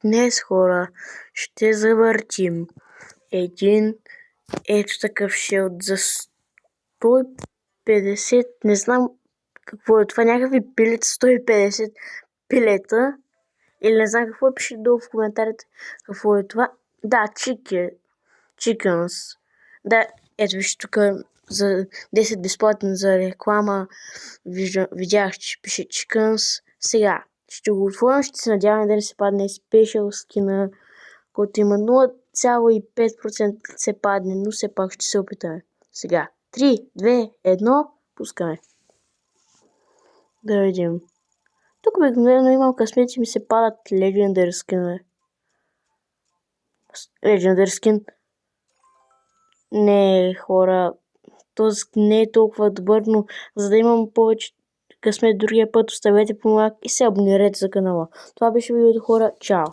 Днес, хора, ще завъртим един ето такъв шилд за 150, не знам какво е това, някакви пилета, 150 пилета, или не знам какво е, пишете долу в коментарите какво е това. Да, chickens. Да, ето вижте тук за 10 безплатни за реклама, видях, че пише chickens. Сега ще го отворим, ще се надяваме да не се падне спешъл скина, който има 0,5% се падне, но все пак ще се опитаме. Сега, 3, 2, 1, пускаме. Да видим. Тук обикновено имам късмет и ми се падат Legendary скинове. Legendary скин. Не, хора, този скин не е толкова добър, но за да имам повече късмет другия път, оставете по лайк и се абонирайте за канала. Това беше видеото, хора. Чао!